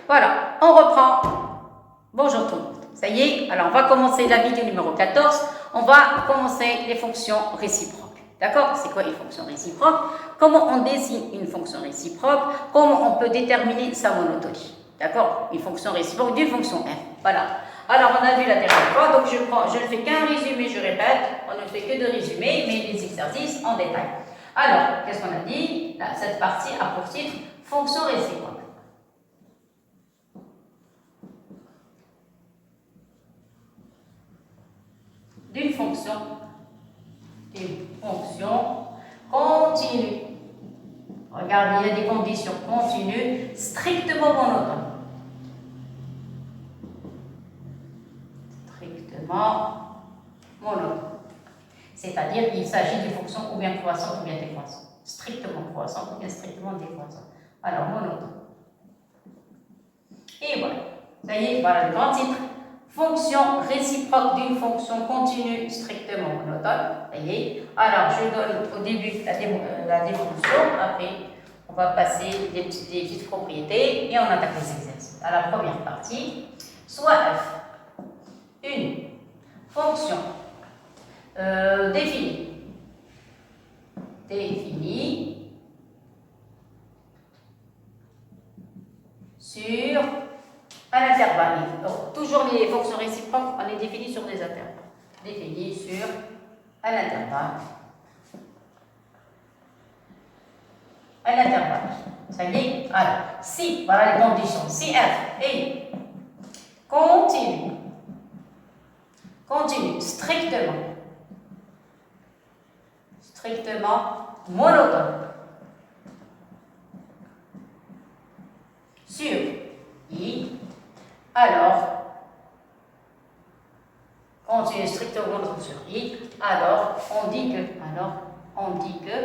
Voilà, on reprend. Bonjour tout le monde. Ça y est, alors on va commencer la vidéo numéro 14. On va commencer les fonctions réciproques. D'accord? C'est quoi une fonction réciproque? Comment on désigne une fonction réciproque? Comment on peut déterminer sa monotonie? D'accord? Une fonction réciproque d'une fonction f. Voilà. Alors on a vu la dernière fois, donc je ne fais qu'un résumé, je répète, on ne fait que de résumés, mais les exercices en détail. Alors, qu'est-ce qu'on a dit? Là, cette partie a pour titre fonction réciproque. D'une fonction continue. Regardez, il y a des conditions continues strictement monotones. Strictement monotone. C'est-à-dire qu'il s'agit d'une fonction ou bien croissante ou bien décroissante. Strictement croissante ou bien strictement décroissante. Alors, monotone. Et voilà. Ça y est, voilà le grand titre. Fonction réciproque d'une fonction continue strictement monotone. Ça y est. Alors, je donne au début la définition. Après, on va passer des petites propriétés et on attaque les exercices. À la première partie, soit f, une fonction définie sur un intervalle. Donc, toujours les fonctions réciproques, on les définit sur des intervalles. Définie sur un intervalle. Un intervalle. Ça y est? Alors, si, voilà les conditions. Si f est continue, strictement monotone sur I, alors, continue strictement monotone sur I, alors on dit que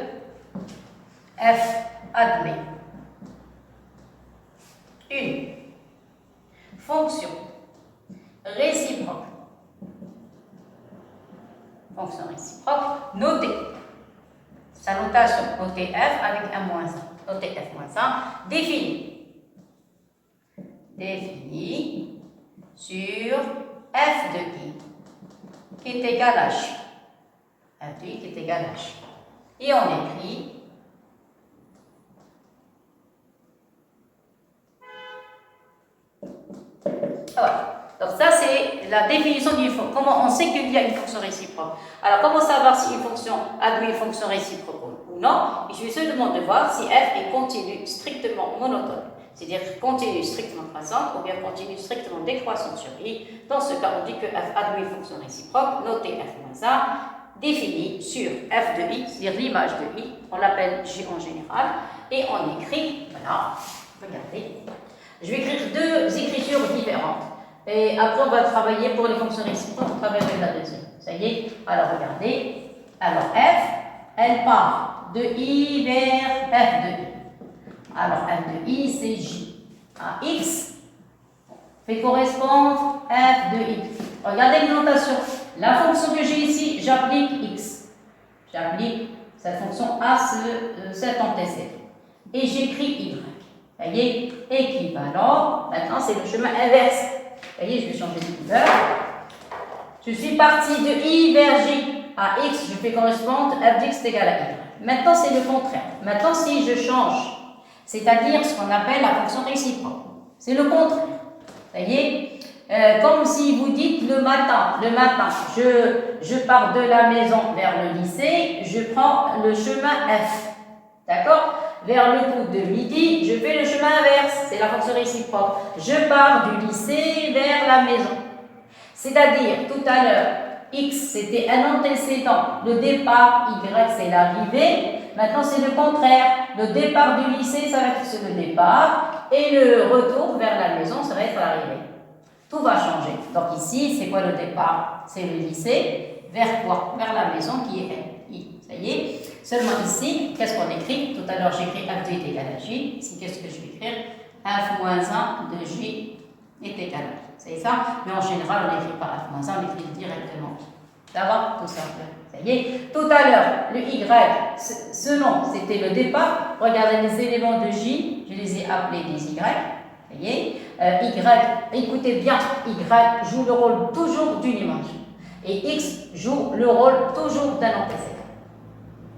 f admet une fonction réciproque notée. Sa notation, notée f avec un moins 1. Notée f moins 1, définie sur f de i qui est égal à h. F de i qui est égal à h. Et on écrit voilà. Donc ça c'est la définition d'une fonction. Comment on sait qu'il y a une fonction réciproque? Alors comment savoir si une fonction admet une fonction réciproque ou non? Il suffit seulement de voir si f est continue strictement monotone, c'est-à-dire continue strictement croissante ou bien continue strictement décroissante sur i. Dans ce cas, on dit que f admet une fonction réciproque, notée f-1, définie sur f de i, c'est-à-dire l'image de i, on l'appelle j en général, et on écrit, voilà, regardez, je vais écrire deux écritures différentes. Et après, on va travailler pour les fonctions réciproques, on travaillera la deuxième. Ça y est? Alors, regardez. Alors, f, elle part de i vers f de i. Alors, f de i, c'est j. À x fait correspondre f de i. Regardez la notation. La fonction que j'ai ici, j'applique x. J'applique cette fonction à cet antécédent. Et j'écris y. Ça y est? Équivalent. Maintenant, c'est le chemin inverse. Vous voyez, je vais changer de couleur. Je suis parti de i vers j. À x, je fais correspondre f d'x est égal à y. Maintenant, c'est le contraire. Maintenant, si je change, c'est-à-dire ce qu'on appelle la fonction réciproque, c'est le contraire. Vous voyez, comme si vous dites le matin, je pars de la maison vers le lycée, je prends le chemin f. D'accord? Vers le coup de midi, je fais le chemin inverse, c'est la fonction réciproque. Je pars du lycée vers la maison. C'est-à-dire, tout à l'heure, x c'était un antécédent, le départ, y c'est l'arrivée. Maintenant, c'est le contraire. Le départ du lycée, ça va être le départ, et le retour vers la maison, ça va être l'arrivée. Tout va changer. Donc ici, c'est quoi le départ? C'est le lycée. Vers quoi? Vers la maison qui est I. Ça y est. Seulement ici, qu'est-ce qu'on écrit? Tout à l'heure, j'écris f de i est égal à j. Ici, qu'est-ce que je vais écrire? f moins 1 de j est égal à j. C'est ça? Mais en général, on n'écrit pas f moins 1, on écrit directement. Ça va? Tout simplement. Ça y est. Tout à l'heure, le y, ce nom, c'était le départ. Regardez les éléments de j, je les ai appelés des y. Ça y est. Y, écoutez bien, Y joue le rôle toujours d'une image. Et X joue le rôle toujours d'un antécédent.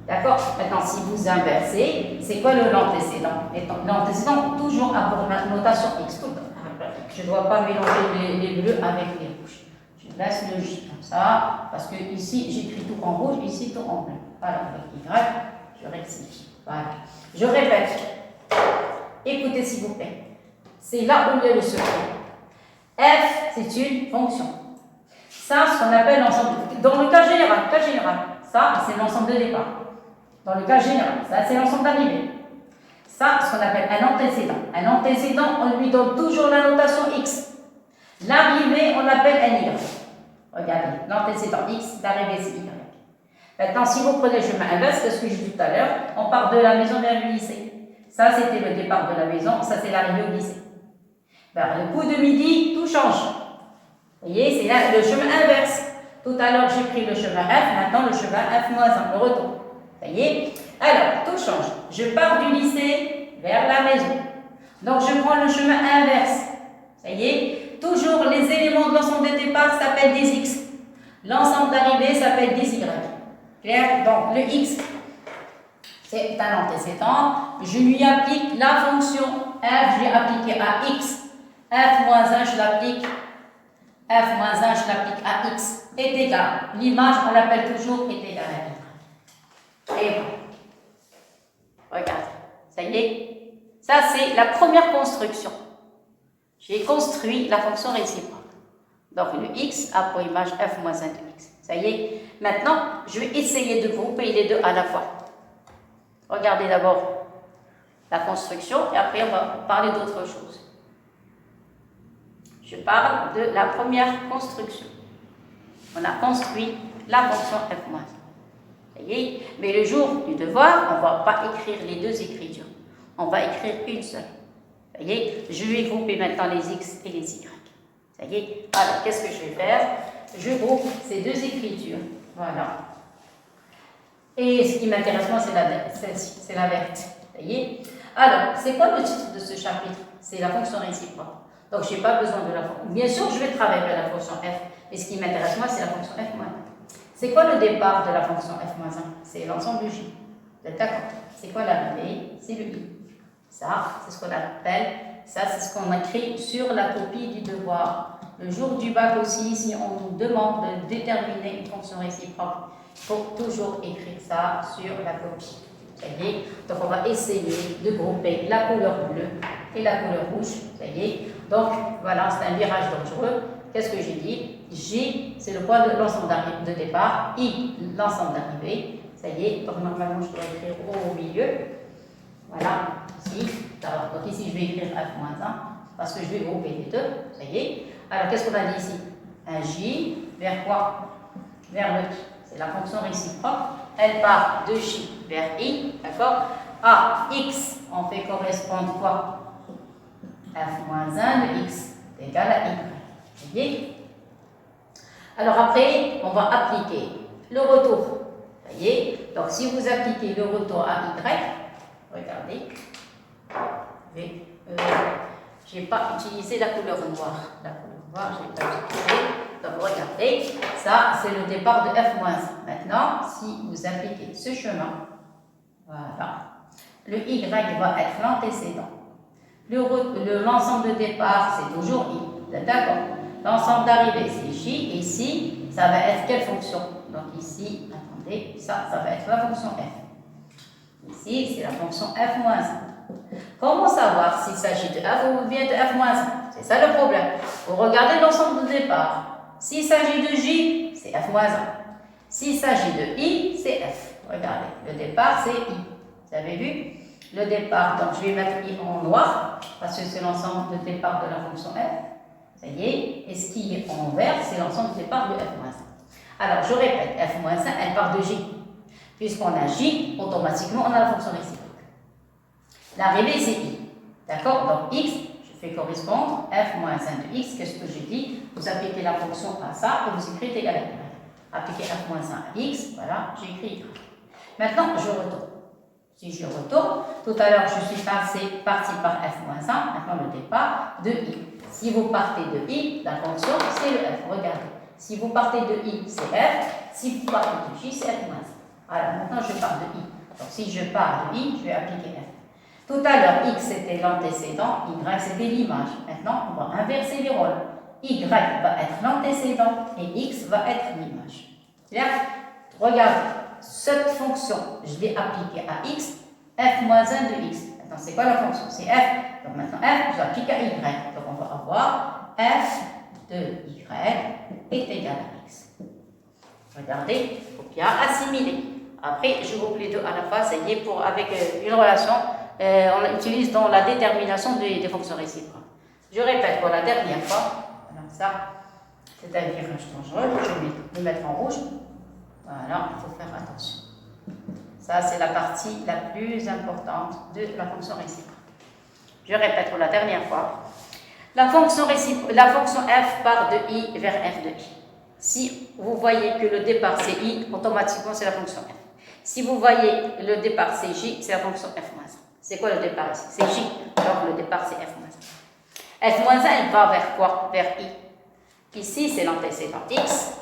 D'accord? Maintenant, si vous inversez, c'est quoi l'antécédent? L'antécédent, toujours a pour notation X. Je ne dois pas mélanger les bleus avec les rouges. Je laisse le J comme ça, parce que ici, j'écris tout en rouge, ici, tout en bleu. Voilà, avec Y, je rectifie. Voilà. Je répète. Écoutez, s'il vous plaît. C'est là où il y a le secret. F, c'est une fonction. Ça, ce qu'on appelle l'ensemble. Dans le cas général, ça, c'est l'ensemble de départ. Dans le cas général, ça, c'est l'ensemble d'arrivée. Ça, ce qu'on appelle un antécédent. Un antécédent, on lui donne toujours la notation X. L'arrivée, on l'appelle un Y. Regardez, l'antécédent X, l'arrivée, c'est Y. Maintenant, si vous prenez le chemin inverse, c'est ce que j'ai dit tout à l'heure, on part de la maison vers le lycée. Ça, c'était le départ de la maison, ça, c'est l'arrivée au lycée. Vers le coup de midi, tout change. Vous voyez, c'est là le chemin inverse. Tout à l'heure, j'ai pris le chemin F, maintenant le chemin F-1, le retour. Vous voyez? Alors, tout change. Je pars du lycée vers la maison. Donc, je prends le chemin inverse. Vous voyez? Toujours, les éléments de l'ensemble de départ s'appellent des X. L'ensemble d'arrivée s'appelle des Y. Clair? Donc, le X, c'est un antécédent. Je lui applique la fonction F, je l'ai appliqué à X. F-1, je l'applique. F-1, je l'applique à X. Est égal. L'image, on l'appelle toujours est égal à Y. Et voilà. Regarde. Ça y est. Ça, c'est la première construction. J'ai construit la fonction réciproque. Donc, le X a pour image F-1 de X. Ça y est. Maintenant, je vais essayer de grouper les deux à la fois. Regardez d'abord la construction et après, on va parler d'autre chose. Je parle de la première construction. On a construit la fonction F-. Vous voyez? Mais le jour du devoir, on ne va pas écrire les deux écritures. On va écrire une seule. Vous voyez? Je vais grouper maintenant les X et les Y. Ça y est? Alors, qu'est-ce que je vais faire? Je groupe ces deux écritures. Voilà. Et ce qui m'intéresse, moi, c'est la verte. Vous voyez? Alors, c'est quoi le titre de ce chapitre? C'est la fonction réciproque. Donc, je n'ai pas besoin de la fonction. Bien sûr, je vais travailler avec la fonction f. Et ce qui m'intéresse, moi, c'est la fonction f-1. C'est quoi le départ de la fonction f-1? C'est l'ensemble du J. Vous êtes d'accord? C'est quoi l'arrivée? C'est le I. Ça, c'est ce qu'on appelle, ça, c'est ce qu'on écrit sur la copie du devoir. Le jour du bac aussi, si on nous demande de déterminer une fonction réciproque, il faut toujours écrire ça sur la copie. Vous voyez? Donc, on va essayer de grouper la couleur bleue et la couleur rouge. Vous voyez? Donc, voilà, c'est un virage dangereux. Qu'est-ce que j'ai dit? J, c'est le poids de l'ensemble de départ. I, l'ensemble d'arrivée. Ça y est. Donc, normalement, je dois écrire au milieu. Voilà, ici. Donc, ici, je vais écrire F-1 parce que je vais grouper les deux. Ça y est. Alors, qu'est-ce qu'on a dit ici? Un J vers quoi? Vers le I. C'est la fonction réciproque. Elle part de J vers I. D'accord? À X, on fait correspondre quoi? F-1 de X est égal à Y. Vous voyez? Alors après, on va appliquer le retour. Vous voyez? Donc si vous appliquez le retour à Y, regardez, je n'ai pas utilisé la couleur noire. La couleur noire, je n'ai pas utilisé. Donc regardez, ça c'est le départ de F-1. Maintenant, si vous appliquez ce chemin, voilà, le Y va être l'antécédent. L'ensemble de départ, c'est toujours I. D'accord? L'ensemble d'arrivée, c'est J. Et ici, ça va être quelle fonction? Donc ici, attendez, ça va être la fonction F. Ici, c'est la fonction F-1. Comment savoir s'il s'agit de F ou bien de F-1? C'est ça le problème. Vous regardez l'ensemble de départ. S'il s'agit de J, c'est F-1. S'il s'agit de I, c'est F. Regardez, le départ, c'est I. Vous avez vu? Le départ, donc je vais mettre I en noir, parce que c'est l'ensemble de départ de la fonction F. Ça y est. Et ce qui est en vert, c'est l'ensemble de départ de F-1. Alors, je répète, F-1, elle part de J. Puisqu'on a J, automatiquement, on a la fonction réciproque. L'arrivée, c'est I. D'accord? Donc, X, je fais correspondre F-1 de X. Qu'est-ce que j'ai dit? Vous appliquez la fonction à ça et vous écrivez égal à Y. Appliquez F-1 à X, voilà, j'ai écrit Y. Maintenant, je retourne. Si je retourne, tout à l'heure, je suis parti par F-1, maintenant le départ de I. Si vous partez de i, la fonction, c'est le f. Regardez. Si vous partez de i, c'est f. Si vous partez de j, c'est f moins 1. Alors, maintenant, je pars de i. Donc, si je pars de i, je vais appliquer f. Tout à l'heure, x c'était l'antécédent, y c'était l'image. Maintenant, on va inverser les rôles. Y va être l'antécédent et x va être l'image. Là, regardez, cette fonction, je l'ai appliquée à x, f moins 1 de x. Maintenant, c'est quoi la fonction? C'est f. Donc maintenant, f, je l'applique à y. Donc on va avoir f de y est égal à x. Regardez, il faut bien assimiler. Après, je groupe les deux à la fois, ça y est, avec une relation, on l'utilise dans la détermination des fonctions réciproques. Je répète pour la dernière fois. Alors ça, c'est un virage dangereux. Je vais le mettre en rouge. Voilà, il faut faire attention. Ça, c'est la partie la plus importante de la fonction réciproque. Je répète pour la dernière fois. La fonction f part de i vers f de i. Si vous voyez que le départ c'est i, automatiquement c'est la fonction f. Si vous voyez le départ c'est j, c'est la fonction f moins 1. C'est quoi le départ ici? C'est j, donc le départ c'est f moins 1. F moins 1, il va vers quoi? Vers i. Ici, c'est l'antécédent x.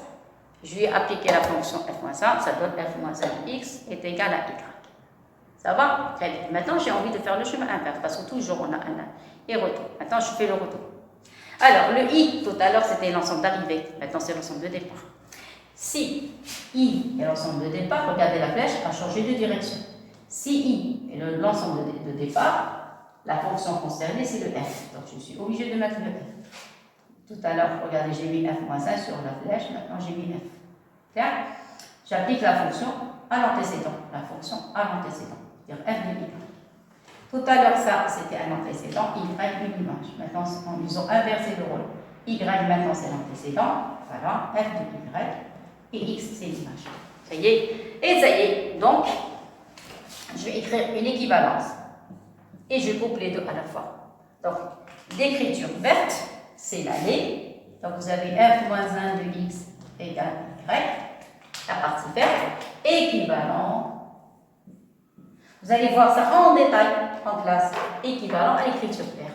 Je lui ai appliqué la fonction f moins 1, ça donne f moins 1 de x est égal à y. Ça va? Très bien. Maintenant, j'ai envie de faire le chemin inverse, parce que toujours on a un et retour. Maintenant, je fais le retour. Alors, le i, tout à l'heure, c'était l'ensemble d'arrivée. Maintenant, c'est l'ensemble de départ. Si i est l'ensemble de départ, regardez la flèche a changé de direction. Si i est l'ensemble de départ, la fonction concernée, c'est le f. Donc, je suis obligé de mettre le f. Tout à l'heure, regardez, j'ai mis f moins 1 sur la flèche. Maintenant, j'ai mis f. Clair? J'applique la fonction à l'antécédent. La fonction à l'antécédent. C'est-à-dire f de y. Tout à l'heure, ça, c'était un antécédent, y une image. Maintenant, ils ont inversé le rôle. Y, maintenant, c'est l'antécédent. Voilà, f de y. Et x, c'est l'image. Ça y est. Et ça y est. Donc, je vais écrire une équivalence. Et je coupe les deux à la fois. Donc, l'écriture verte, c'est l'allée. Donc, vous avez f moins 1 de x égale y. La partie verte. Équivalent. Vous allez voir ça en détail en classe. Équivalent à l'écriture verte.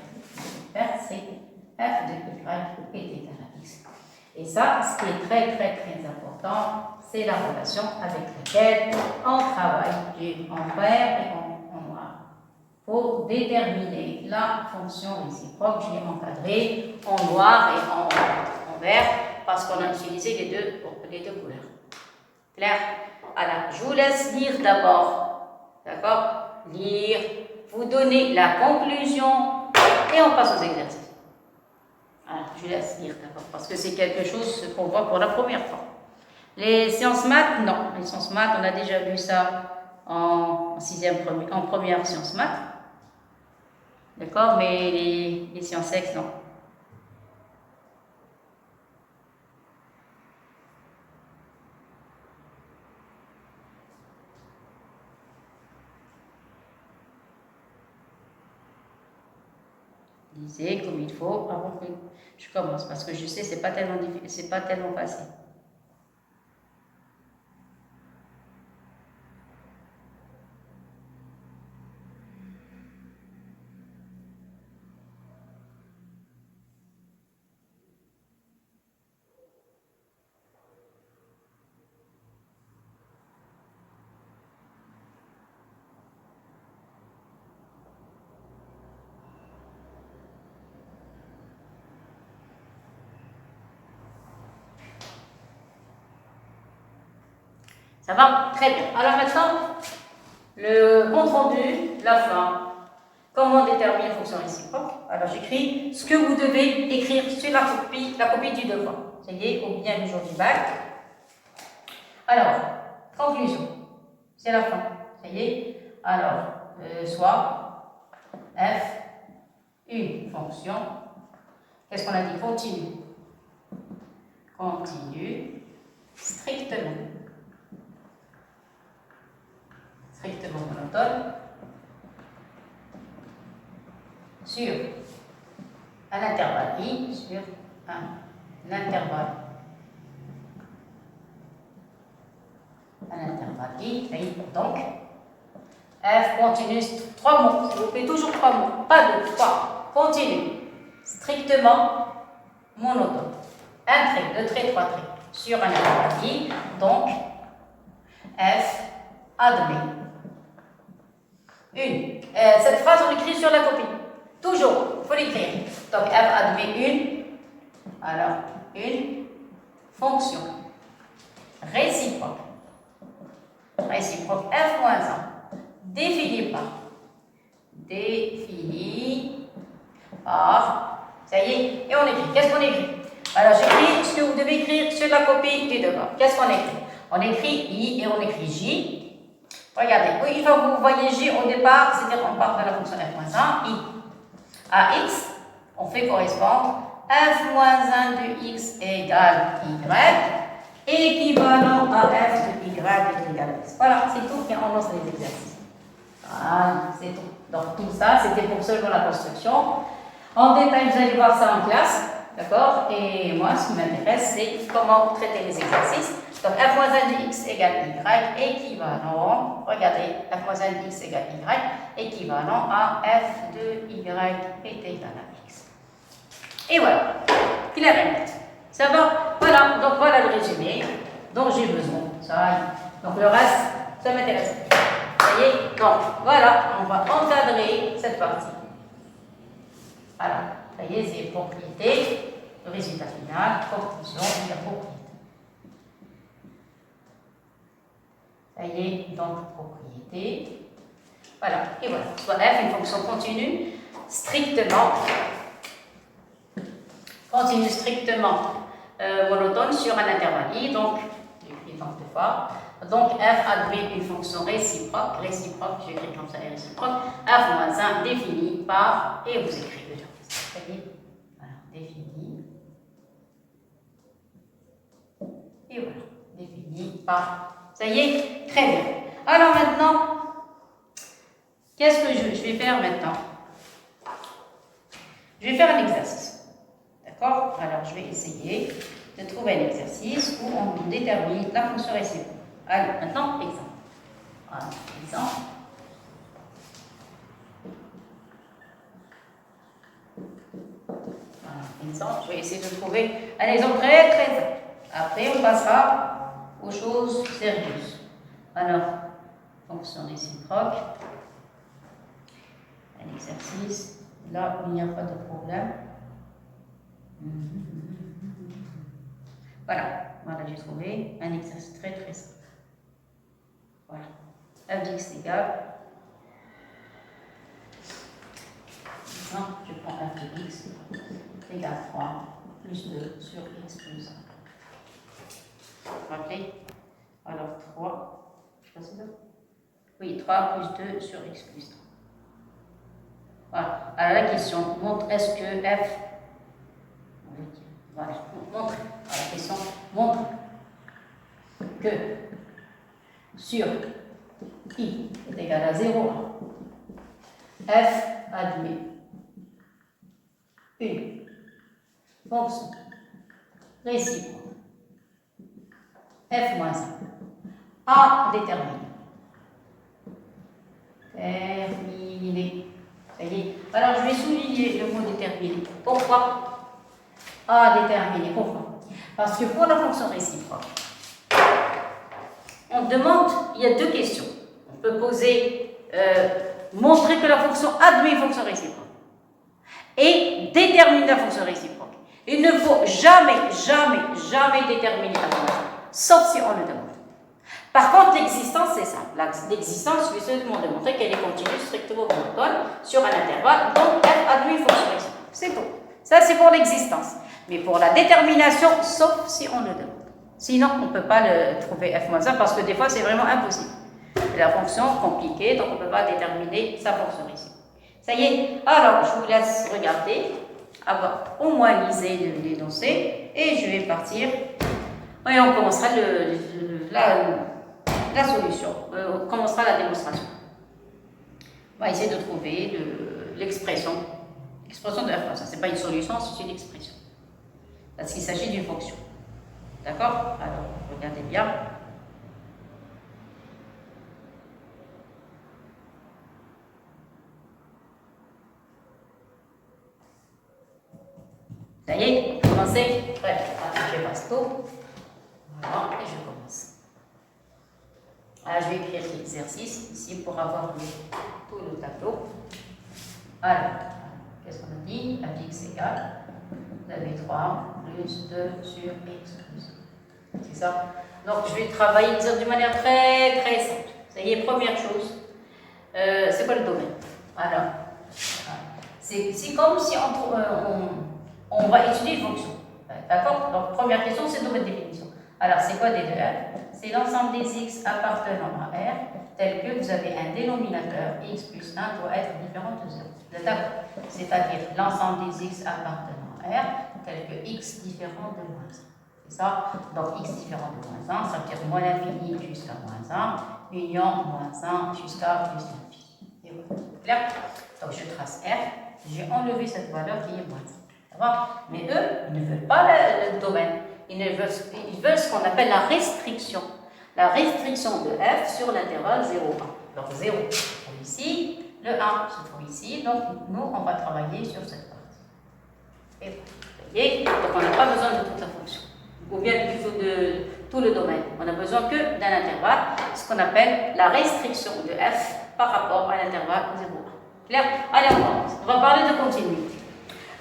Verte, c'est f de y est égal à x. Et ça, ce qui est très important, c'est la relation avec laquelle on travaille en vert et en noir. Pour déterminer la fonction réciproque, je l'ai encadrée en noir et en vert parce qu'on a utilisé les deux couleurs. Clair? Alors, je vous laisse lire d'abord. D'accord? Lire, vous donnez la conclusion et on passe aux exercices. Alors, je laisse lire d'abord parce que c'est quelque chose qu'on voit pour la première fois. Les sciences maths, non. Les sciences maths, on a déjà vu ça en première sciences maths. D'accord? Mais les sciences ex, non. Lisez comme il faut avant que je commence parce que je sais c'est pas tellement difficile, c'est pas tellement facile. Ça va? Très bien. Alors maintenant, le compte rendu, la fin. Comment déterminer une fonction réciproque? Alors j'écris ce que vous devez écrire sur la copie du devoir. Ça y est, ou bien le jour du bac. Alors, conclusion. C'est la fin. Ça y est. Alors, soit f, une fonction. Qu'est-ce qu'on a dit? Continue. Continue strictement. Strictement monotone sur un intervalle i sur un intervalle i. Donc f continue 3 mots, s'il vous plaît, toujours 3 mots, pas 2, 3. Continue strictement monotone. Un trait, deux traits, trois traits sur un intervalle. Donc, f admet une. Cette phrase, on l'écrit sur la copie. Toujours, il faut l'écrire. Donc, f admet une. Alors, une fonction réciproque. Réciproque f moins 1. Définie par. Ça y est, et on écrit. Qu'est-ce qu'on écrit? Alors, j'écris ce que vous devez écrire sur la copie du devoir. Qu'est-ce qu'on écrit? On écrit I et on écrit J. Regardez, oui, une fois que vous voyez J au départ, c'est-à-dire qu'on part de la fonction f moins 1, I. À x, on fait correspondre f moins 1 de x égale y, équivalent à f de y est égal à x. Voilà, c'est tout, et on lance les exercices. Voilà, c'est tout. Donc tout ça, c'était pour seulement la construction. En détail, vous allez voir ça en classe, d'accord? Et moi, ce qui m'intéresse, c'est comment traiter les exercices. Donc, f moins 1 de x égale y, équivalent, regardez, f moins 1 de x égale y, équivalent à f de y est égal à x. Et voilà, clair et net. Ça va? Voilà, donc voilà le résumé dont j'ai besoin. Ça, donc le reste, ça m'intéresse. Ça y est, donc voilà, on va encadrer cette partie. Voilà, ça y est, c'est propriété, le résultat final, conclusion et la propriété. Ça y est, donc propriété. Voilà, et voilà. Soit f, une fonction continue, strictement monotone sur un intervalle i, donc, j'écris donc deux fois. Donc, f admet une fonction réciproque, j'écris comme ça, réciproque, f moins 1 définie par, et vous écrivez déjà. Ça y est, voilà, défini. Et voilà, défini par. Ça y est, très bien. Alors maintenant, qu'est-ce que je vais faire maintenant? Je vais faire un exercice. D'accord? Alors, je vais essayer de trouver un exercice où on détermine la fonction réciproque. Alors, maintenant, exemple. Voilà, exemple. Voilà, exemple. Je vais essayer de trouver un exemple très, très simple. Après, on passera aux choses sérieuses. Alors, fonction réciproque. Un exercice. Là où il n'y a pas de problème. Voilà, j'ai trouvé un exercice très très simple. Voilà, f de x égale. Exemple, je prends f de x égale 3 plus 2 sur x plus 1. Rappelez. Alors 3, je sais pas si c'est ça. Oui, 3 plus 2 sur x plus 1. Voilà. Alors la question montre est-ce que f. Voilà, montre. La question montre que sur i est égal à 0, f admet une fonction réciproque f moins 1 a déterminé. Terminé. Ça y est. Alors je vais souligner le mot déterminé. Pourquoi? A déterminé. Pourquoi? Parce que pour la fonction réciproque, on demande, il y a deux questions. On peut poser, montrer que la fonction admet une fonction réciproque et déterminer la fonction réciproque. Il ne faut jamais déterminer la fonction, sauf si on le demande. Par contre, l'existence, c'est ça. L'existence, je vais seulement démontrer qu'elle est continue, strictement monotone, sur un intervalle, donc f admet une fonction réciproque. C'est tout. Ça, c'est pour l'existence. Mais pour la détermination, sauf si on le demande. Sinon, on ne peut pas le trouver f-1 parce que des fois, c'est vraiment impossible. C'est la fonction compliquée, donc on ne peut pas déterminer sa fonction réciproque. Ça y est. Alors, je vous laisse regarder, avoir au moins lisé l'énoncé, et je vais partir. Et on commencera la solution. On commencera la démonstration. On va essayer de trouver l'expression. L'expression de f-1. Ce n'est pas une solution, c'est une expression. Parce qu'il s'agit d'une fonction. D'accord? Alors, regardez bien. Ça y est, commencez. Bref, je passe tout. Voilà, et je commence. Alors, je vais écrire l'exercice ici pour avoir tout le tableau. Alors, qu'est-ce qu'on a dit? X égale, vous avez 3 plus 2 sur X plus 1. C'est ça? Donc, je vais travailler d'une manière très très simple. Ça y est, première chose, c'est quoi le domaine? Alors, c'est comme si on va étudier une fonction. D'accord? Donc, première question, c'est le domaine de définition. Alors, c'est quoi des deux R? C'est l'ensemble des x appartenant à R, tel que vous avez un dénominateur, x plus 1 doit être différent de 0. D'accord? C'est-à-dire l'ensemble des x appartenant à R, tel que x différent de moins 1. C'est ça? Donc, x différent de moins 1, ça veut dire moins l'infini jusqu'à moins 1, union moins 1 jusqu'à plus l'infini. Et voilà. Clair? Donc, je trace R, j'ai enlevé cette valeur qui est moins 1. Ça va? Mais eux, ils ne veulent pas le domaine. Ils veulent ce qu'on appelle la restriction. La restriction de f sur l'intervalle 0, 1. Donc 0 se trouve ici, le 1 se trouve ici, donc nous, on va travailler sur cette partie. Et vous voyez, donc on n'a pas besoin de toute la fonction, ou bien plutôt de tout le domaine. On a besoin que d'un intervalle, ce qu'on appelle la restriction de f par rapport à l'intervalle 0, 1. Clair? Allez, on commence. On va parler de continuité.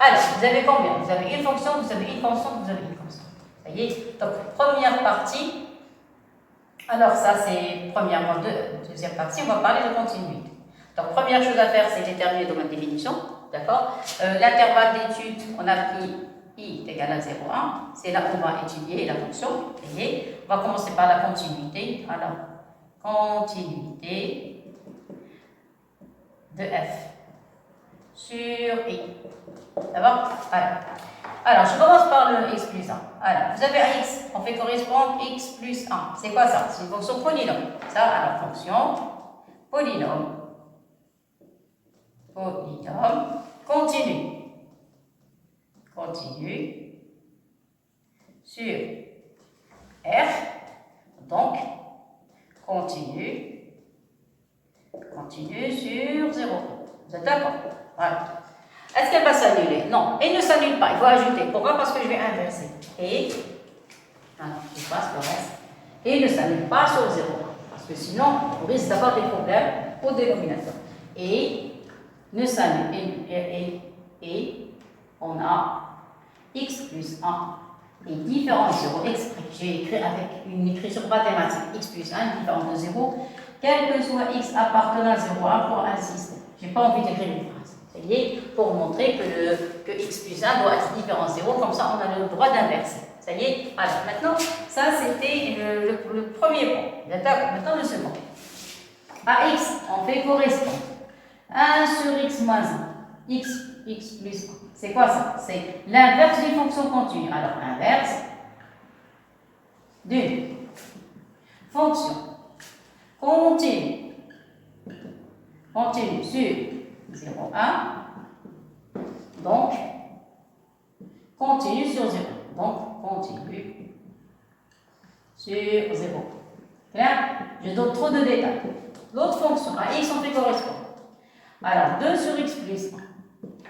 Alors, vous avez combien? Vous avez une fonction, vous avez une constante, vous avez une constante. Ça y est. Donc, première partie. Alors, ça, c'est premièrement. Deuxième partie, on va parler de continuité. Donc, première chose à faire, c'est déterminer le domaine de définition. D'accord? L'intervalle d'étude, on a pris i est égal à 0,1. C'est là qu'on va étudier la fonction. Vous voyez? On va commencer par la continuité. Alors, continuité de f sur i. Ça va? Alors, je commence par le x plus 1. Alors, vous avez un x, on fait correspondre x plus 1. C'est quoi ça? C'est une fonction polynôme. Ça, alors, fonction polynôme. Polynôme continue. Continue sur R. Donc, continue sur 0. Vous êtes d'accord? Voilà. Est-ce qu'elle va s'annuler? Non, elle ne s'annule pas. Il faut ajouter. Pourquoi? Parce que je vais inverser. Et, alors, je passe le reste. Et ne s'annule pas sur 0. Parce que sinon, on risque d'avoir des problèmes au dénominateur. Et ne s'annule. Et on a x plus 1 est différent de 0. J'ai écrit avec une écriture mathématique. X plus 1 est différent de 0. Quel que soit x appartenant à 0,1 pour insister. Je n'ai pas envie d'écrire une phrase. Vous voyez, pour montrer que x plus 1 doit être différent de 0, comme ça on a le droit d'inverser. Ça y est? Alors maintenant, ça c'était le premier point. D'accord? Maintenant le second. À x, on fait correspondre 1 sur x moins 1. x plus 1. C'est quoi ça? C'est l'inverse d'une fonction continue. Alors, inverse d'une fonction continue sur 0,1. Donc, continue sur 0. Donc, continue sur 0. Clair? Je donne trop de détails. L'autre fonction, à x, on fait correspondre. Alors, 2 sur x plus 1.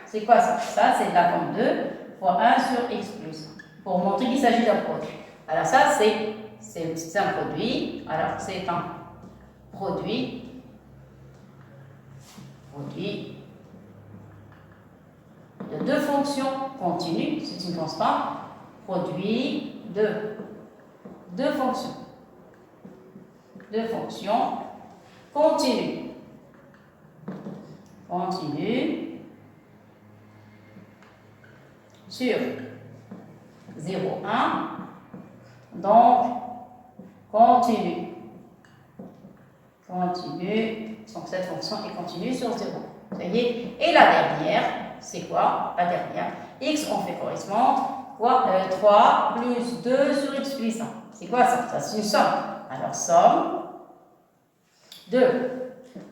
C'est quoi ça? Ça, c'est la forme 2 fois 1 sur x plus 1. Pour montrer qu'il s'agit d'un produit. Alors, ça, c'est un produit. Alors, c'est un produit de deux fonctions continues. C'est une constante. Produit de deux fonctions. Deux fonctions continues. Sur 0,1, donc continue. Donc cette fonction est continue sur 0. Vous voyez? Et la dernière, c'est quoi? La dernière, x, on fait correspondre, 3 plus 2 sur x plus 1. C'est quoi ça? Ça, c'est une somme. Alors, somme de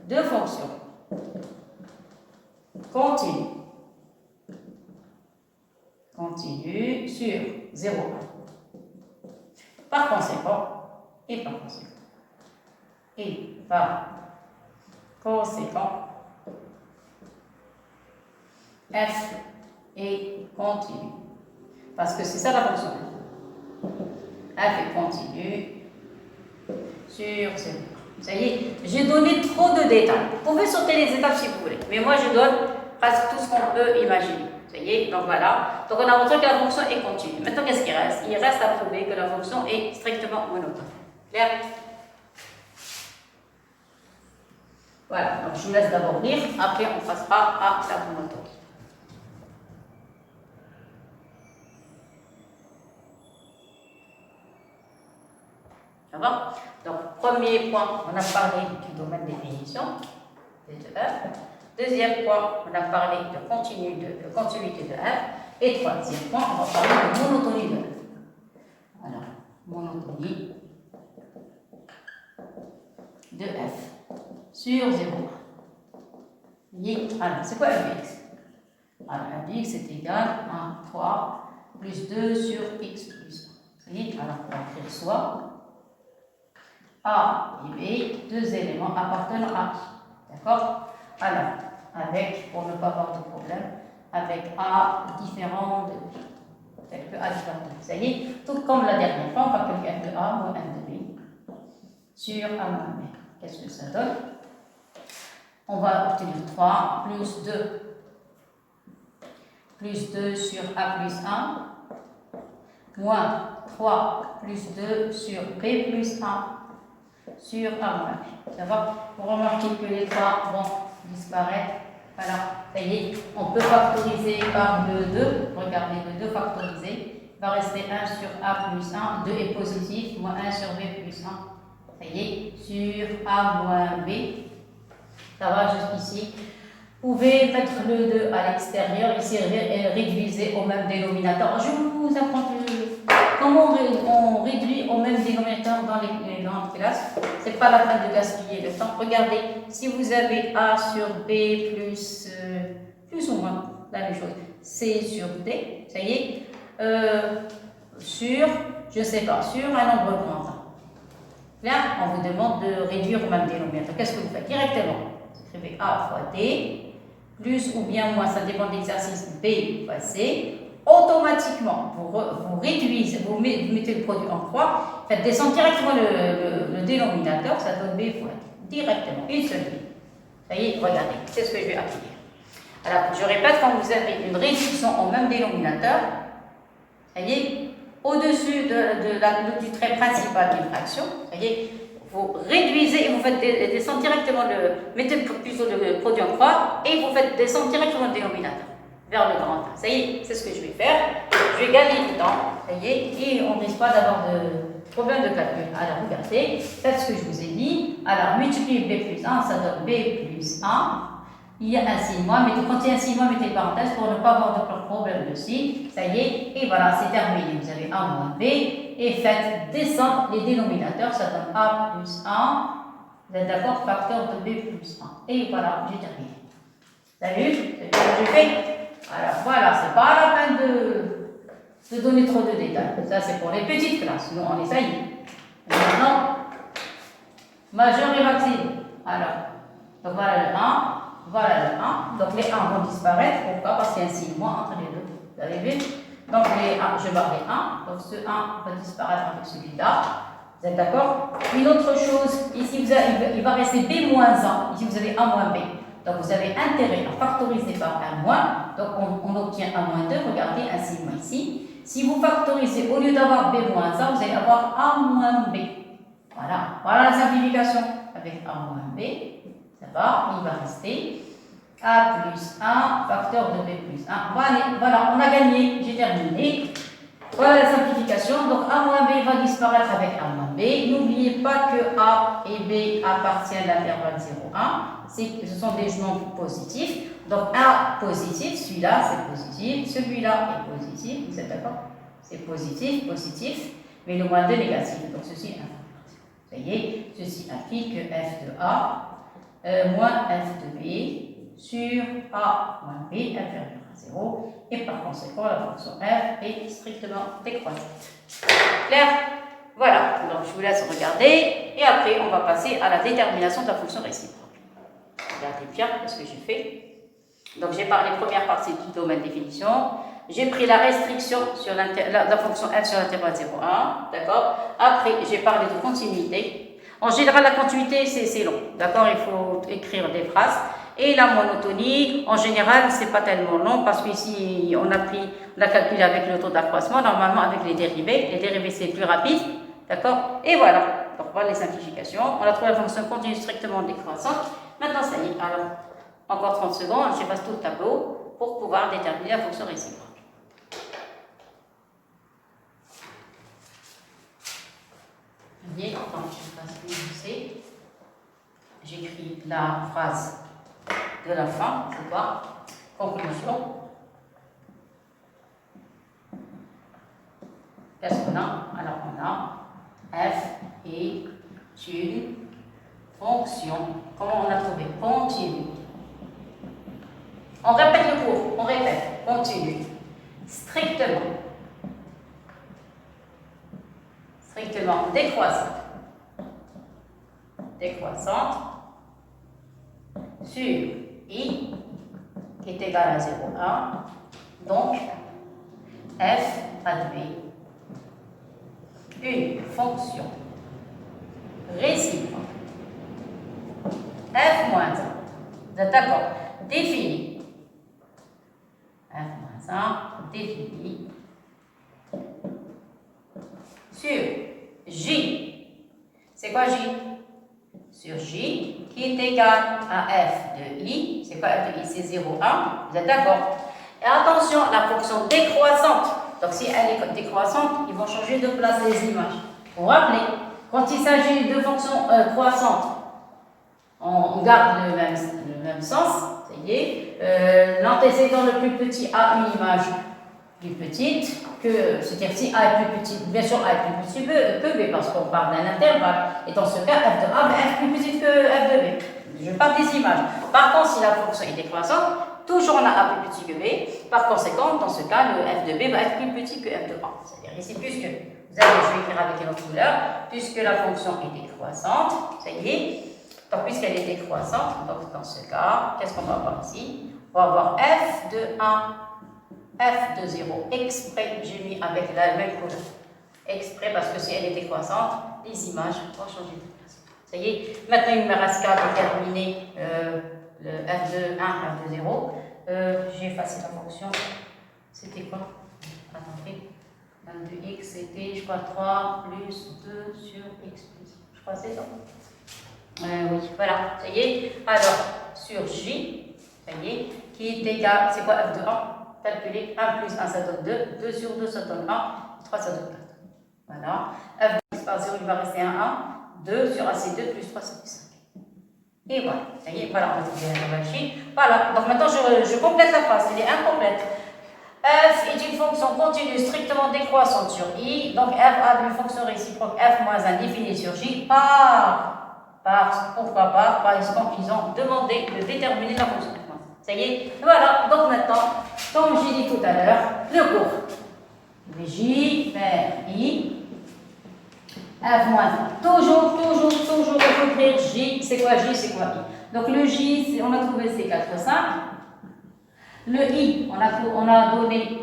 deux fonctions continue sur 0,1. Par conséquent, f est continu. Parce que c'est ça la fonction. F est continue sur 0. Ça y est, j'ai donné trop de détails. Vous pouvez sauter les étapes si vous voulez, mais moi je donne presque tout ce qu'on peut imaginer. Ça y est, donc voilà. Donc on a montré que la fonction est continue. Maintenant, qu'est-ce qu'il reste? Il reste à prouver que la fonction est strictement monotone. Clair? Voilà, donc je vous laisse d'abord lire, après on passera à la monotonie. Ça va? Donc, premier point, on a parlé du domaine de définition, de F. Deuxième point, on a parlé de continuité de F. Et troisième point, on va parler de monotonie de F. Alors, monotonie de F sur 0. Alors, c'est quoi Fx? Alors, Fx est égal à 3 plus 2 sur x plus 1. Alors, on va écrire soit A et B, deux éléments appartenant à I. D'accord? Alors, avec, pour ne pas avoir de problème, avec A différent de B. Tel que A différent de B. Ça y est, tout comme la dernière fois, on va calculer f de A moins f de B sur A moins B. Qu'est-ce que ça donne? On va obtenir 3 plus 2 sur A plus 1 moins 3 plus 2 sur B plus 1 sur A moins B. Ça va? Vous remarquez que les 3 vont disparaître. Voilà, ça y est, on peut factoriser par le 2. Regardez, le 2 factorisé va rester 1 sur A plus 1. 2 est positif, moins 1 sur B plus 1. Ça y est, sur A moins B. Ça va jusqu'ici. Vous pouvez mettre le 2 à l'extérieur, ici réduisez au même dénominateur. Je vous apprends comment on réduit au même dénominateur dans les grandes classes. Ce n'est pas la peine de gaspiller le temps. Regardez, si vous avez A sur B plus ou moins la même chose, C sur D, ça y est, sur, je ne sais pas, sur un nombre grand. Là, on vous demande de réduire au même dénominateur. Qu'est-ce que vous faites directement? Vous écrivez A fois D, plus ou bien moins, ça dépend de l'exercice, B fois C. Automatiquement, vous réduisez, vous mettez le produit en croix, faites descendre directement le dénominateur, ça donne B fois D. Directement, une seule ligne. Ça y est, regardez, c'est ce que je vais appliquer. Alors, je répète, quand vous avez une réduction au même dénominateur, ça y est, au-dessus du trait principal d'une fraction, ça y est, vous réduisez et vous faites descendre directement mettez plutôt le produit en croix et vous faites descendre directement le dénominateur vers le grand A. Ça y est, c'est ce que je vais faire. Je vais gagner du temps, ça y est, et on ne risque pas d'avoir de problème de calcul. Alors, regardez, faites ce que je vous ai dit. Alors, multipliez B plus 1, ça donne B plus 1. Il y a un signe moins, mais quand il y a un signe moins, mettez une parenthèse pour ne pas avoir de problème de signe. Ça y est, et voilà, c'est terminé. Vous avez A moins B, et faites descendre les dénominateurs, ça donne A plus 1. Vous êtes d'accord? Facteur de B plus 1. Et voilà, j'ai terminé. Vous avez vu ce que j'ai fait? Alors voilà, c'est pas la peine de donner trop de détails. Ça, c'est pour les petites classes. Nous, on essaye. Maintenant, majeur et maxime. Alors, donc voilà le 1. Voilà le 1. Donc les 1 vont disparaître. Pourquoi? Parce qu'il y a un signe moins entre les deux. Vous avez vu? Donc les 1, je barre les 1. Donc ce 1 va disparaître avec celui-là. Vous êtes d'accord? Une autre chose, ici il va rester B moins 1. Ici vous avez A moins B. Donc vous avez intérêt à factoriser par 1 moins. Donc on obtient A moins 2. Regardez un signe moins ici. Si vous factorisez, au lieu d'avoir B moins 1, vous allez avoir A moins B. Voilà. Voilà la simplification. Avec A moins B. Ça va, il va rester A plus 1, facteur de B plus 1. Voilà, on a gagné, j'ai terminé. Voilà la simplification. Donc A moins B va disparaître avec A moins B. N'oubliez pas que A et B appartiennent à l'intervalle 0,1. Ce sont des nombres positifs. Donc A positif, celui-là c'est positif, celui-là est positif. Vous êtes d'accord? C'est positif, positif, mais le moins 2 négatif. Donc ceci est inférieur. Ça y est, ceci implique que f de A moins f de B sur A moins B inférieur à 0 et par conséquent la fonction f est strictement décroissante. Clair? Voilà, donc je vous laisse regarder et après on va passer à la détermination de la fonction réciproque. Regardez bien ce que j'ai fait. Donc j'ai parlé première partie du domaine définition, j'ai pris la restriction sur la fonction f sur l'intervalle 0,1, d'accord. Après, j'ai parlé de continuité. En général, la continuité, c'est long, d'accord. Il faut écrire des phrases. Et la monotonie, en général, c'est pas tellement long parce qu'ici, on a calculé avec le taux d'accroissement, normalement avec les dérivés. Les dérivés, c'est plus rapide, d'accord. Et voilà. Donc, voilà les simplifications. On a trouvé la fonction continue strictement décroissante. Maintenant, ça y est. Alors, encore 30 secondes, j'efface tout le tableau pour pouvoir déterminer la fonction réciproque. Voyez, donc je passe ici. J'écris la phrase de la fin, c'est quoi? Conclusion. Qu'est-ce qu'on a? Alors on a f est une fonction. Comment on a trouvé? Continue. On répète le cours, on répète. Continue. Strictement. Strictement décroissante. Décroissante sur i qui est égal à 0,1. Donc, f admet une fonction réciproque f moins 1. Vous êtes d'accord? Définie. F moins 1 définie sur J. C'est quoi J? Sur J qui est égal à f de i. C'est quoi f de i? C'est 0,1. Vous êtes d'accord? Et attention, la fonction décroissante. Donc si elle est décroissante, ils vont changer de place les images. Vous vous rappelez, quand il s'agit de fonctions croissantes, on garde le même sens. Ça y est. L'antécédent le plus petit a une image plus petite que, c'est-à-dire si A est plus petit, bien sûr A est plus petit que B parce qu'on parle d'un intervalle. Et dans ce cas, f de A est plus petite que f de B. Je parle des images. Par contre, si la fonction est décroissante, toujours on a A plus petit que B. Par conséquent, dans ce cas, le f de B va être plus petit que f de A. C'est-à-dire ici, puisque, vous allez, je vais écrire avec une autre couleur, puisque la fonction est décroissante, ça y est. Donc, puisqu'elle est décroissante, donc dans ce cas, qu'est-ce qu'on va avoir ici? On va avoir f de 1. F de 0, exprès, j'ai mis avec la même couleur. Exprès, parce que si elle est décroissante, les images vont changer de place. Ça y est, maintenant il me reste qu'à déterminer le f de 1, f de 0. J'ai effacé la fonction. C'était quoi? Attendez. 22x, c'était, je crois, 3 plus 2 sur x plus. Je crois que c'est ça. Oui, voilà, ça y est. Alors, sur J, ça y est, qui est égal, c'est quoi f de 1? Calculer 1 plus 1, ça donne 2. 2 sur 2, ça donne 1. 3, ça donne 4. Voilà. F de x par 0, il va rester un 1. 2 sur 1, c'est 2 plus 3, ça fait 5. Et voilà. Ça y est, voilà, on a trouvé la nouvelle chiffre. Voilà. Donc maintenant, je complète la phrase. Elle est incomplète. F est une fonction continue strictement décroissante sur i. Donc f a une fonction réciproque f moins 1 définie sur j pourquoi pas? Par exemple, ils ont demandé de déterminer la fonction. Ça y est, voilà, donc maintenant, comme j'ai dit tout à l'heure, le cours. J vers I, F moins 1. Toujours, il faut écrire J. C'est quoi J, c'est quoi I? Donc le J, on a trouvé c'est 4, 5. Le I, on a donné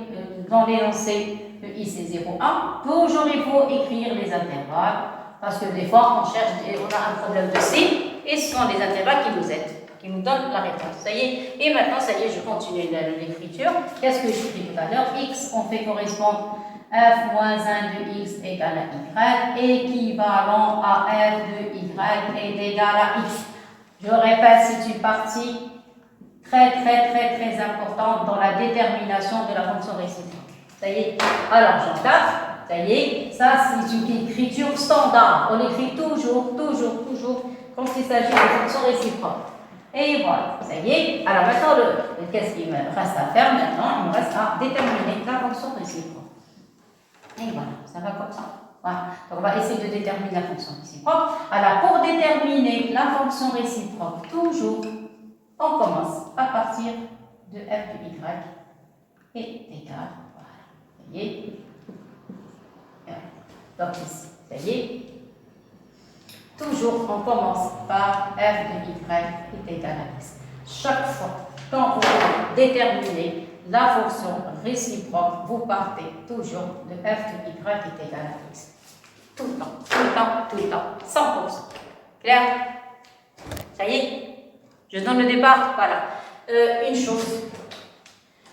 dans l'énoncé, le I c'est 0, 1. Toujours il faut écrire les intervalles, parce que des fois on a un problème de signe, et ce sont les intervalles qui nous aident. Qui nous donne la réponse. Ça y est. Et maintenant, ça y est, je continue l'écriture. Qu'est-ce que j'ai dit tout à l'heure? X, on fait correspondre f moins 1 de x égale à y, équivalent à f de y est égal à x. Je répète, c'est une partie très importante dans la détermination de la fonction réciproque. Ça y est. Alors, j'encadre. Ça y est. Ça, c'est une écriture standard. On écrit toujours quand il s'agit de fonctions réciproques. Et voilà, ça y est. Alors maintenant, qu'est-ce qu'il me reste à faire maintenant? Il me reste à déterminer la fonction réciproque. Et voilà, ça va comme ça. Voilà. Donc on va essayer de déterminer la fonction réciproque. Alors pour déterminer la fonction réciproque, toujours, on commence à partir de f de y est égal. Voilà, ça y est. Donc ici, ça y est. Toujours, on commence par f de y est égal à x. Chaque fois, quand vous déterminez la fonction réciproque, vous partez toujours de f de y est égal à x. Tout le temps, tout le temps, tout le temps, 100%. Clair? Ça y est? Je donne le départ, voilà. Une chose,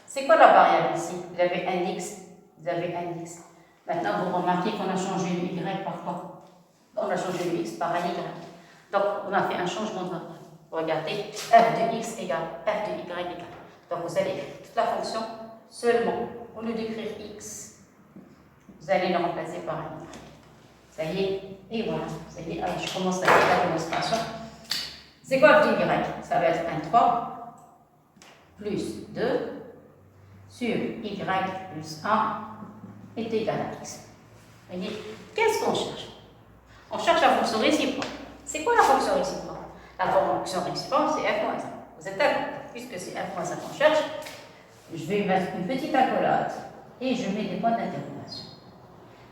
c'est quoi la variable ici? Vous avez un x, vous avez un x. Maintenant, vous remarquez qu'on a changé le y par quoi? On a changé le x par un y. Donc, on a fait un changement de variable. Regardez, f de x égale f de y égale. Donc, vous allez écrire toute la fonction seulement. Au lieu d'écrire x, vous allez le remplacer par un y. Ça y est, et voilà. Ça y est, alors je commence avec la démonstration. C'est quoi f de y? Ça va être un 3 plus 2 sur y plus 1 est égal à x. Vous voyez, qu'est-ce qu'on cherche? On cherche la fonction réciproque. C'est quoi la fonction réciproque? La fonction réciproque, c'est f moins 1. Vous êtes d'accord? Puisque c'est f moins 1 qu'on cherche, je vais mettre une petite accolade et je mets des points d'interrogation.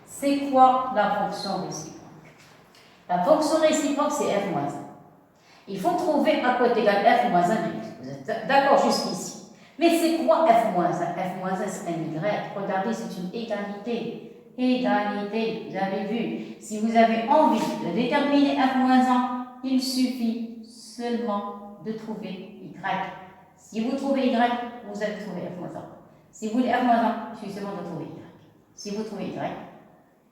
C'est quoi la fonction réciproque? La fonction réciproque, c'est f moins 1. Il faut trouver à quoi est égal f moins 1 de x. Vous êtes d'accord jusqu'ici? Mais c'est quoi f moins 1? F moins 1, c'est un y. Regardez, c'est une égalité. Égalité, vous avez vu. Si vous avez envie de déterminer f moins 1, il suffit seulement de trouver y. Si vous trouvez y, vous allez trouver f moins 1. Si vous voulez f moins 1, il suffit seulement de trouver y. Si vous trouvez y,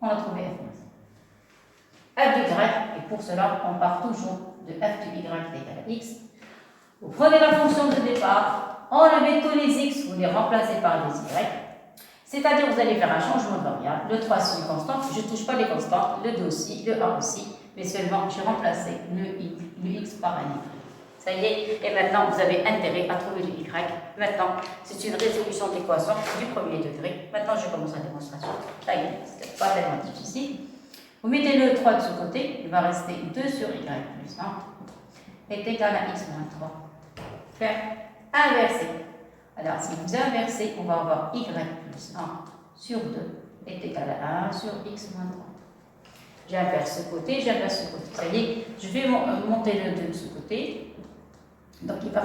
on a trouvé f moins 1. F de y, et pour cela, on part toujours de f de y est égal à x. Vous prenez la fonction de départ, enlevez tous les x, vous les remplacez par des y. C'est-à-dire, vous allez faire un changement de variable. Le 3 c'est une constante, je ne touche pas les constantes, le 2 aussi, le 1 aussi, mais seulement j'ai remplacé le x par un y. Ça y est, et maintenant vous avez intérêt à trouver le y. Maintenant, c'est une résolution d'équation du premier degré. Maintenant, je commence la démonstration. Ça y est, c'est pas tellement difficile. Vous mettez le 3 de ce côté, il va rester 2 sur y plus 1 est égal à x moins 3. Faire inverser. Alors, si vous inversez, on va avoir y plus 1 sur 2 est égal à 1 sur x moins 3. J'inverse ce côté, j'inverse ce côté. Ça y est, je vais monter le 2 de ce côté. Donc, il va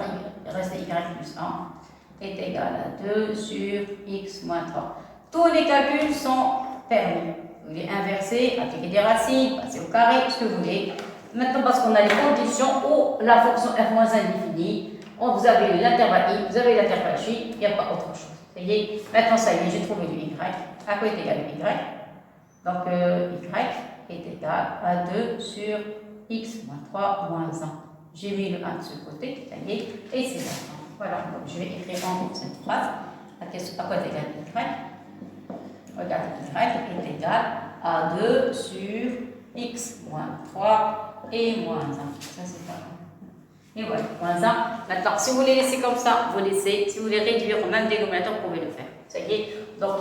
rester y plus 1 est égal à 2 sur x moins 3. Tous les calculs sont permis. Vous voulez inverser, appliquer des racines, passer au carré, ce que vous voulez. Maintenant, parce qu'on a les conditions où la fonction f moins 1 est définie, vous avez l'intervalle i, vous avez l'intervalle j, il n'y a pas autre chose. Vous voyez, maintenant ça y est, j'ai trouvé le y. À quoi est égal le y? Donc, y est égal à 2 sur x moins 3 moins 1. J'ai mis le 1 de ce côté, ça y est, et c'est ça. Voilà, donc je vais écrire en haut cette phrase. À quoi est égal y? Regardez, y est égal à 2 sur x moins 3 et moins 1. Ça, c'est pas grave. Et voilà, moins 1. Maintenant, si vous voulez laisser comme ça, vous laissez. Si vous voulez réduire au même dénominateur, vous pouvez le faire. Ça y est, donc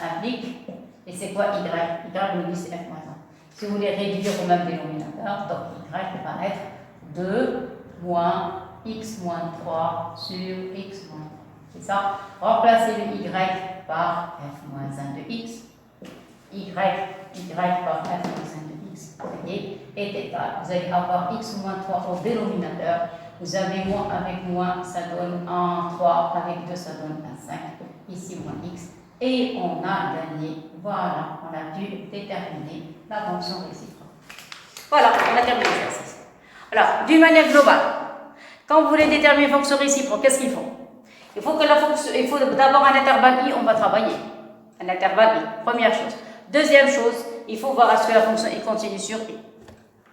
implique. Et c'est quoi y? Y, vous c'est f moins 1. Si vous voulez réduire au même dénominateur, donc y va être 2 moins x moins 3 sur x moins 3. C'est ça. Remplacez le y par f moins 1 de x. Y par f moins 1 de x. Est égal. Vous allez avoir x moins 3 au dénominateur. Vous avez moins avec moins, ça donne 1, 3, avec 2, ça donne 1, 5. Ici, moins x. Et on a gagné. Voilà, on a pu déterminer la fonction réciproque. Voilà, on a terminé l'exercice. Alors, d'une manière globale, quand vous voulez déterminer une fonction réciproque, qu'est-ce qu'il faut? Il faut d'abord un intervalle i, on va travailler. Un intervalle i, première chose. Deuxième chose, il faut voir est-ce que la fonction est continue sur i.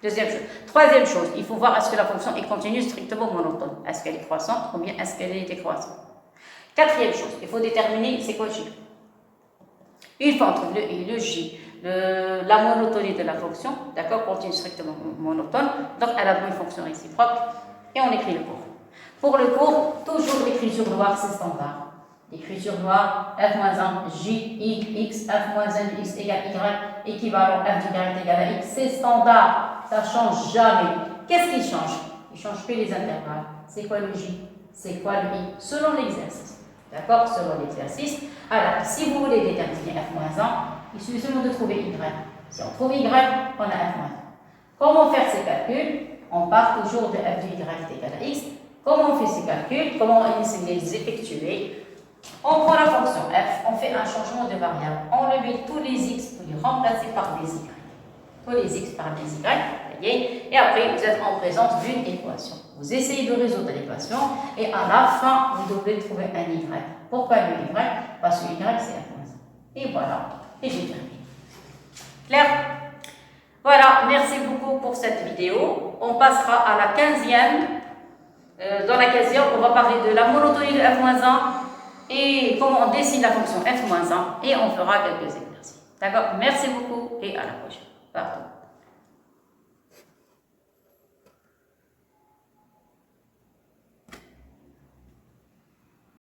Deuxième chose. Troisième chose, il faut voir est-ce que la fonction est continue strictement monotone. Est-ce qu'elle est croissante ou bien est-ce qu'elle est décroissante. Quatrième chose, il faut déterminer c'est quoi j. Une fois entre le i et le j, la monotonie de la fonction, d'accord, continue strictement monotone, donc elle a une fonction réciproque, et on écrit le cours. Pour le cours, toujours l'écriture noire, c'est standard. L'écriture noire, f-1, j, i, x, f-1 x égale y, équivalent f de y égale à x, c'est standard, ça ne change jamais. Qu'est-ce qui change? Il ne change que les intervalles. C'est quoi le j? C'est quoi le i? Selon l'exercice. D'accord? Selon l'exercice. Alors, si vous voulez déterminer f-1, il suffit seulement de trouver y. Si on trouve y, on a f-1. Comment faire ces calculs? On part toujours de f de y est égal à x. Comment on fait ces calculs? Comment on essaie de les effectuer? On prend la fonction f, on fait un changement de variable. On met tous les x pour les remplacer par des y. Tous les x par des y, voyez. Et après, vous êtes en présence d'une équation. Vous essayez de résoudre l'équation et à la fin, vous devez trouver un y. Pourquoi le y? Parce que y, c'est f-1. Et voilà, et j'ai terminé. Clair? Voilà, merci beaucoup pour cette vidéo. On passera à la 15e. Dans la 15e, on va parler de la monotonie de f-1 et comment on dessine la fonction f-1 et on fera quelques exercices. D'accord? Merci beaucoup et à la prochaine. Pardon.